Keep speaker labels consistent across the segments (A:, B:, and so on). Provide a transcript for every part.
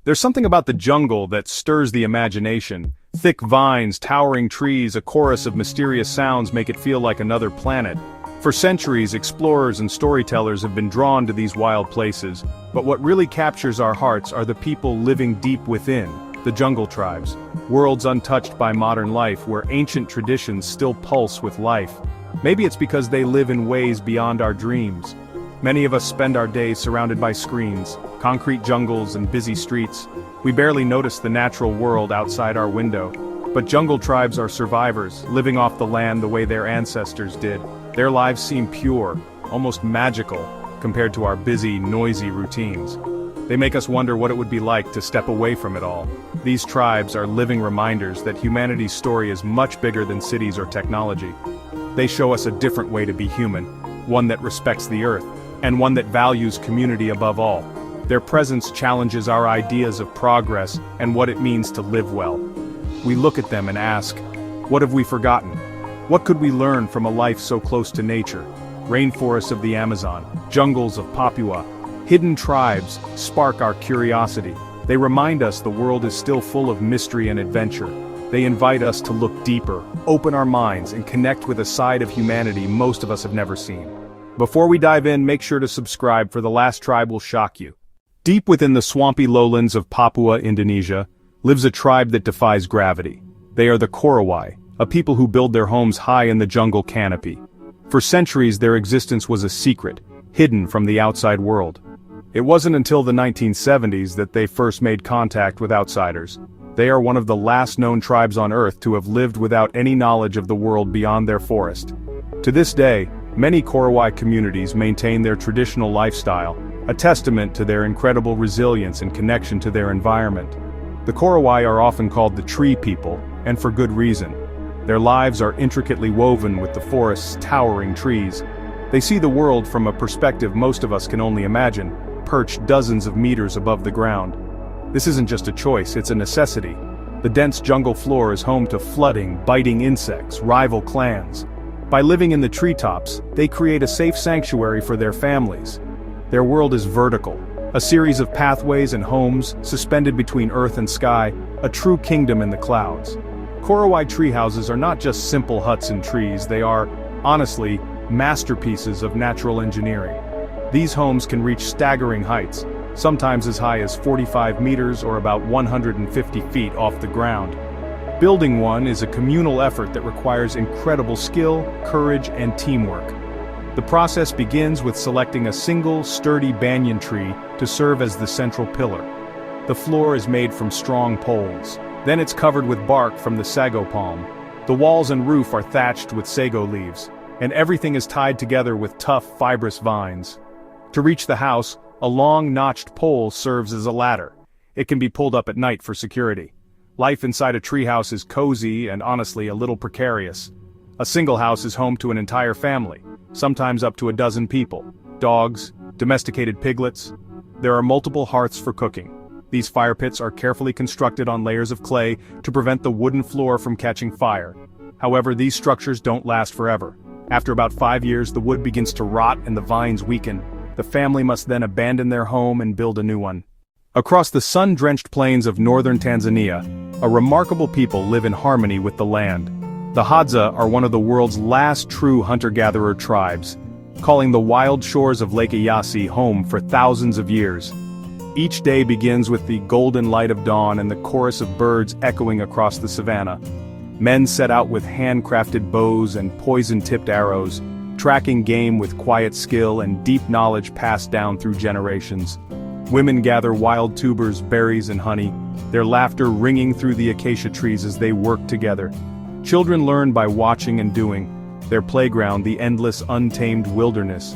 A: There's something about the jungle that stirs the imagination. Thick vines, towering trees, a chorus of mysterious sounds make it feel like another planet. For centuries, explorers and storytellers have been drawn to these wild places, but what really captures our hearts are the people living deep within, the jungle tribes, worlds untouched by modern life where ancient traditions still pulse with life. Maybe it's because they live in ways beyond our dreams. Many of us spend our days surrounded by screens, concrete jungles and busy streets. We barely notice the natural world outside our window. But jungle tribes are survivors, living off the land the way their ancestors did. Their lives seem pure, almost magical, compared to our busy, noisy routines. They make us wonder what it would be like to step away from it all. These tribes are living reminders that humanity's story is much bigger than cities or technology. They show us a different way to be human, one that respects the earth, and one that values community above all. Their presence challenges our ideas of progress and what it means to live well. We look at them and ask, what have we forgotten? What could we learn from a life so close to nature? Rainforests of the Amazon, jungles of Papua, hidden tribes spark our curiosity. They remind us the world is still full of mystery and adventure. They invite us to look deeper, open our minds, and connect with a side of humanity most of us have never seen. Before we dive in, make sure to subscribe, for the last tribe will shock you. Deep within the swampy lowlands of Papua, Indonesia, lives a tribe that defies gravity. They are the Korowai, a people who build their homes high in the jungle canopy. For centuries their existence was a secret, hidden from the outside world. It wasn't until the 1970s that they first made contact with outsiders. They are one of the last known tribes on Earth to have lived without any knowledge of the world beyond their forest. To this day, many Korowai communities maintain their traditional lifestyle, a testament to their incredible resilience and connection to their environment. The Korowai are often called the tree people, and for good reason. Their lives are intricately woven with the forest's towering trees. They see the world from a perspective most of us can only imagine, perched dozens of meters above the ground. This isn't just a choice, it's a necessity. The dense jungle floor is home to flooding, biting insects, rival clans. By living in the treetops, they create a safe sanctuary for their families. Their world is vertical, a series of pathways and homes suspended between earth and sky, a true kingdom in the clouds. Korowai treehouses are not just simple huts in trees, they are, honestly, masterpieces of natural engineering. These homes can reach staggering heights, sometimes as high as 45 meters or about 150 feet off the ground. Building one is a communal effort that requires incredible skill, courage, and teamwork. The process begins with selecting a single, sturdy banyan tree to serve as the central pillar. The floor is made from strong poles. Then it's covered with bark from the sago palm. The walls and roof are thatched with sago leaves, and everything is tied together with tough, fibrous vines. To reach the house, a long, notched pole serves as a ladder. It can be pulled up at night for security. Life inside a treehouse is cozy and honestly a little precarious. A single house is home to an entire family, sometimes up to a dozen people, dogs, domesticated piglets. There are multiple hearths for cooking. These fire pits are carefully constructed on layers of clay to prevent the wooden floor from catching fire. However, these structures don't last forever. After about 5 years, the wood begins to rot and the vines weaken. The family must then abandon their home and build a new one. Across the sun-drenched plains of northern Tanzania, a remarkable people live in harmony with the land. The Hadza are one of the world's last true hunter-gatherer tribes, calling the wild shores of Lake Eyasi home for thousands of years. Each day begins with the golden light of dawn and the chorus of birds echoing across the savannah. Men set out with handcrafted bows and poison-tipped arrows, tracking game with quiet skill and deep knowledge passed down through generations. Women gather wild tubers, berries, and honey, their laughter ringing through the acacia trees as they work together. Children learn by watching and doing, their playground the endless, untamed wilderness.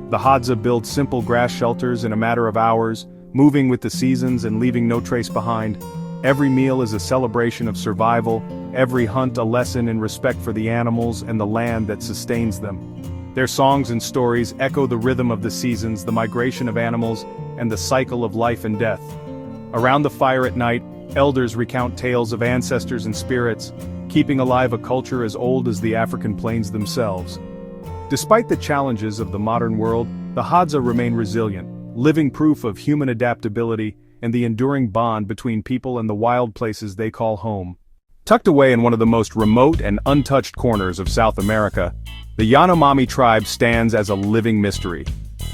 A: The Hadza build simple grass shelters in a matter of hours, moving with the seasons and leaving no trace behind. Every meal is a celebration of survival, every hunt a lesson in respect for the animals and the land that sustains them. Their songs and stories echo the rhythm of the seasons, the migration of animals, and the cycle of life and death. Around the fire at night, elders recount tales of ancestors and spirits, keeping alive a culture as old as the African plains themselves. Despite the challenges of the modern world, the Hadza remain resilient, living proof of human adaptability and the enduring bond between people and the wild places they call home. Tucked away in one of the most remote and untouched corners of South America, the Yanomami tribe stands as a living mystery.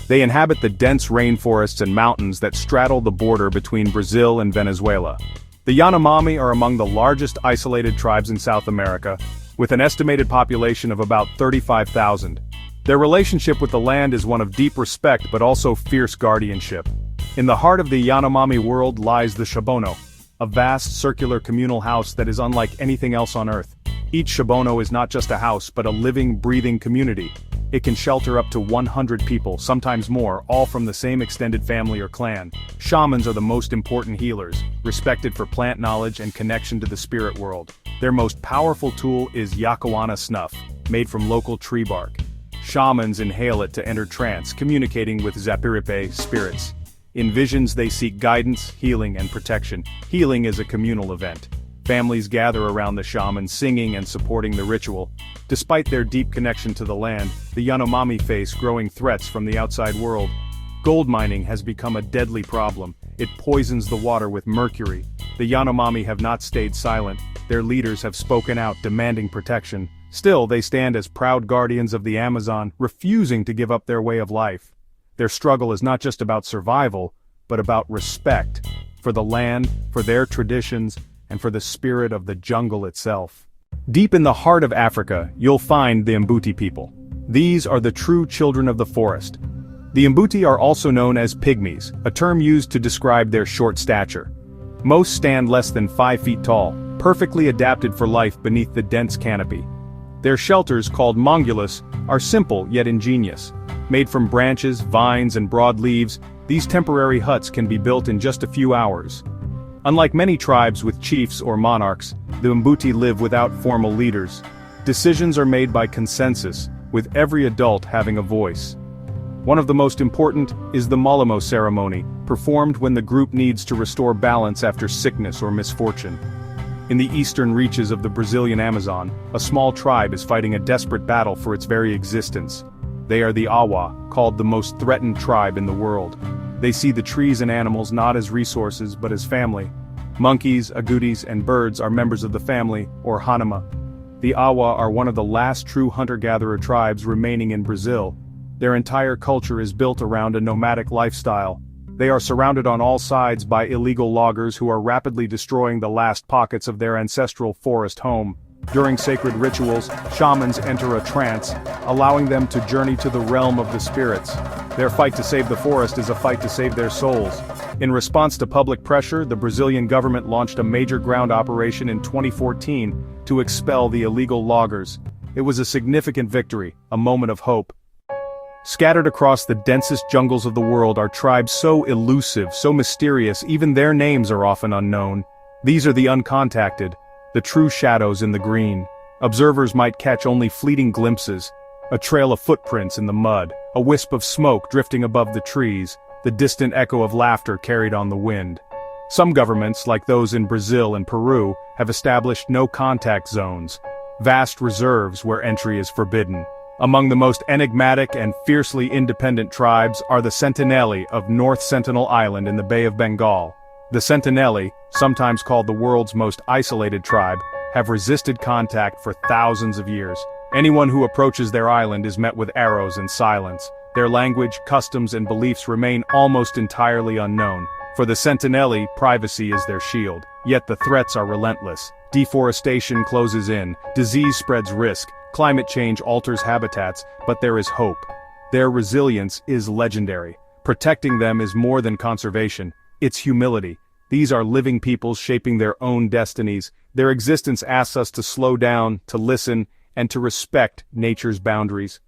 A: They inhabit the dense rainforests and mountains that straddle the border between Brazil and Venezuela. The Yanomami are among the largest isolated tribes in South America, with an estimated population of about 35,000. Their relationship with the land is one of deep respect but also fierce guardianship. In the heart of the Yanomami world lies the Shabono, a vast circular communal house that is unlike anything else on Earth. Each Shabono is not just a house but a living, breathing community. It can shelter up to 100 people, sometimes more, all from the same extended family or clan. Shamans are the most important healers, respected for plant knowledge and connection to the spirit world. Their most powerful tool is yakuana snuff, made from local tree bark. Shamans inhale it to enter trance, communicating with Zapiripe spirits. In visions they seek guidance, healing, and protection. Healing is a communal event. Families gather around the shaman singing and supporting the ritual. Despite their deep connection to the land, the Yanomami face growing threats from the outside world. Gold mining has become a deadly problem. It poisons the water with mercury. The Yanomami have not stayed silent. Their leaders have spoken out demanding protection. Still, they stand as proud guardians of the Amazon, refusing to give up their way of life. Their struggle is not just about survival, but about respect for the land, for their traditions, and for the spirit of the jungle itself. Deep in the heart of Africa, you'll find the Mbuti people. These are the true children of the forest. The Mbuti are also known as pygmies, a term used to describe their short stature. Most stand less than 5 feet tall, perfectly adapted for life beneath the dense canopy. Their shelters, called mongulus, are simple yet ingenious. Made from branches, vines, and broad leaves, these temporary huts can be built in just a few hours. Unlike many tribes with chiefs or monarchs, the Mbuti live without formal leaders. Decisions are made by consensus, with every adult having a voice. One of the most important is the Malamo ceremony, performed when the group needs to restore balance after sickness or misfortune. In the eastern reaches of the Brazilian Amazon, a small tribe is fighting a desperate battle for its very existence. They are the Awa, called the most threatened tribe in the world. They see the trees and animals not as resources but as family. Monkeys, agoutis, and birds are members of the family, or Hanama. The Awa are one of the last true hunter-gatherer tribes remaining in Brazil. Their entire culture is built around a nomadic lifestyle. They are surrounded on all sides by illegal loggers who are rapidly destroying the last pockets of their ancestral forest home. During sacred rituals, shamans enter a trance, allowing them to journey to the realm of the spirits. Their fight to save the forest is a fight to save their souls. In response to public pressure, the Brazilian government launched a major ground operation in 2014 to expel the illegal loggers. It was a significant victory, a moment of hope. Scattered across the densest jungles of the world are tribes so elusive, so mysterious, even their names are often unknown. These are the uncontacted, the true shadows in the green. Observers might catch only fleeting glimpses, a trail of footprints in the mud, a wisp of smoke drifting above the trees, the distant echo of laughter carried on the wind. Some governments, like those in Brazil and Peru, have established no-contact zones, vast reserves where entry is forbidden. Among the most enigmatic and fiercely independent tribes are the Sentinelli of North Sentinel Island in the Bay of Bengal. The Sentinelli, sometimes called the world's most isolated tribe, have resisted contact for thousands of years. Anyone who approaches their island is met with arrows and silence. Their language, customs, and beliefs remain almost entirely unknown. For the Sentinelli, privacy is their shield. Yet the threats are relentless. Deforestation closes in, disease spreads risk, climate change alters habitats, but there is hope. Their resilience is legendary. Protecting them is more than conservation. It's humility. These are living peoples shaping their own destinies. Their existence asks us to slow down, to listen, and to respect nature's boundaries.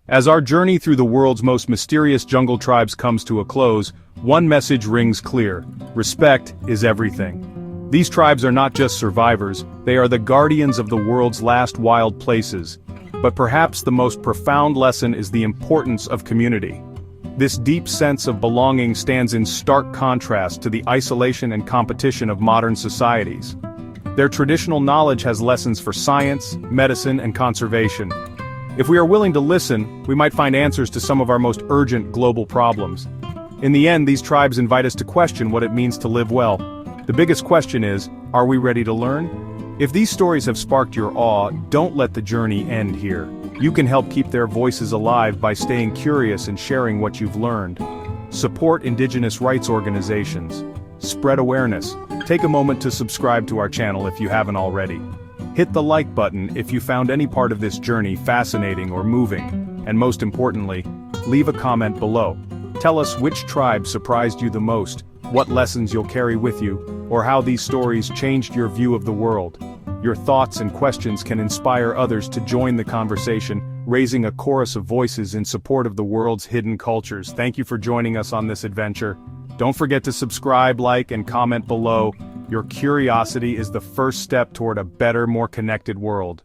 A: As our journey through the world's most mysterious jungle tribes comes to a close, one message rings clear: respect is everything. These tribes are not just survivors, they are the guardians of the world's last wild places. But perhaps the most profound lesson is the importance of community. This deep sense of belonging stands in stark contrast to the isolation and competition of modern societies. Their traditional knowledge has lessons for science, medicine, and conservation. If we are willing to listen, we might find answers to some of our most urgent global problems. In the end, these tribes invite us to question what it means to live well. The biggest question is, are we ready to learn? If these stories have sparked your awe, don't let the journey end here. You can help keep their voices alive by staying curious and sharing what you've learned. Support Indigenous rights organizations. Spread awareness. Take a moment to subscribe to our channel if you haven't already. Hit the like button if you found any part of this journey fascinating or moving. And most importantly, leave a comment below. Tell us which tribe surprised you the most, what lessons you'll carry with you, or how these stories changed your view of the world. Your thoughts and questions can inspire others to join the conversation, raising a chorus of voices in support of the world's hidden cultures. Thank you for joining us on this adventure. Don't forget to subscribe, like, and comment below. Your curiosity is the first step toward a better, more connected world.